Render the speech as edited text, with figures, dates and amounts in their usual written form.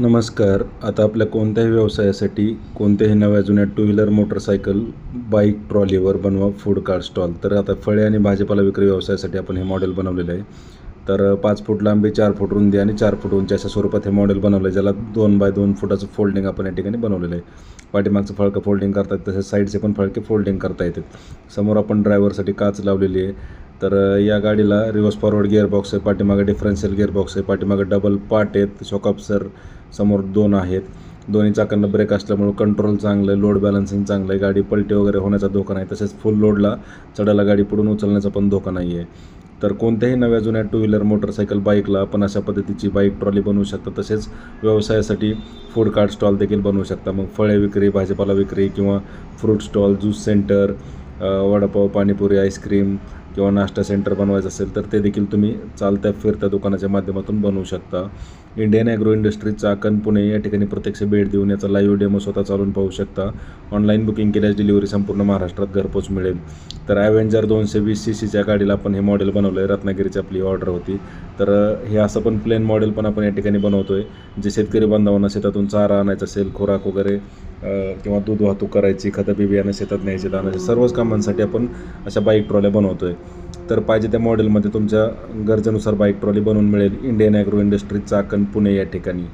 नमस्कार. आता आपल्या कोणत्याही व्यवसायासाठी कोणत्याही नव्या जुन्या टू व्हीलर, मोटरसायकल, बाईक, ट्रॉलीवर बनवा फूड कार्ट स्टॉल. तर आता फळे आणि भाजीपाला विक्री व्यवसायासाठी आपण हे मॉडेल बनवलेलं आहे. तर 5 फूट लांबी, 4 फूट रुंदी आणि 4 फूट उंची अशा स्वरूपात हे मॉडेल बनवलं आहे, ज्याला 2 बाय 2 फुटाचं फोल्डिंग आपण या ठिकाणी बनवलेलं आहे. पाठीमागचं फळकं फोल्डिंग करता येतं, तसेच साईडचे पण फळके फोल्डिंग करता येतात. समोर आपण ड्रायव्हरसाठी काच लावलेली आहे. तर या गाडीला रिव्हर्स फॉरवर्ड गिअरबॉक्स आहे, पाठीमागे डिफरन्शियल गिअरबॉक्स आहे, पाठीमागे डबल पार्ट आहेत, शॉक अब्सर समोर 2 आहेत. दोन्ही चाकांना ब्रेक असल्यामुळे कंट्रोल चांगलं आहे, लोड बॅलन्सिंग चांगलं आहे, गाडी पलटी वगैरे होण्याचा धोका नाही. तसेच फुल लोडला चढायला गाडी पुढून उचलण्याचा पण धोका नाही आहे. तर कोणत्याही नव्या जुन्या टू व्हीलर, मोटरसायकल, बाईकला आपण अशा पद्धतीची बाईक ट्रॉली बनवू शकता. तसेच व्यवसायासाठी फूड कार्ट स्टॉल देखील बनवू शकता. मग फळे विक्री, भाजीपाला विक्री किंवा fruit stall, juice centre, vada pav, panipuri, ice cream किंवा नाश्ता सेंटर बनवायचं असेल तर ते देखील तुम्ही चालत्या फिरत्या दुकानाच्या माध्यमातून बनवू शकता. Indian agro industries Chakan, Pune या ठिकाणी प्रत्यक्ष भेट देऊन याचा लाईव्ह डेमो स्वतः चालून पाहू शकता. ऑनलाईन बुकिंग केल्यास डिलिव्हरी संपूर्ण महाराष्ट्रात घरपोच मिळेल. तर ॲव्हेंजर 220 CCच्या गाडीला आपण हे मॉडेल बनवलं आहे. रत्नागिरीची आपली ऑर्डर होती. तर हे असं पण प्लेन मॉडेल पण आपण या ठिकाणी बनवतो आहे. जे शेतकरी बांधवांना शेतातून चारा आणायचा असेल, खुराक वगैरे किंवा दूध वाहतूक करायची, खतं बी बियाणं शेतात न्यायचे, दाण्याचे सर्वच कामांसाठी आपण अशा बाईक ट्रॉल्या बनवतो आहे. तर पाहिजे त्या मॉडेलमध्ये तुमच्या गरजेनुसार बाईक ट्रॉली बनवून मिळेल. Indian agro industries Chakan, Pune या ठिकाणी.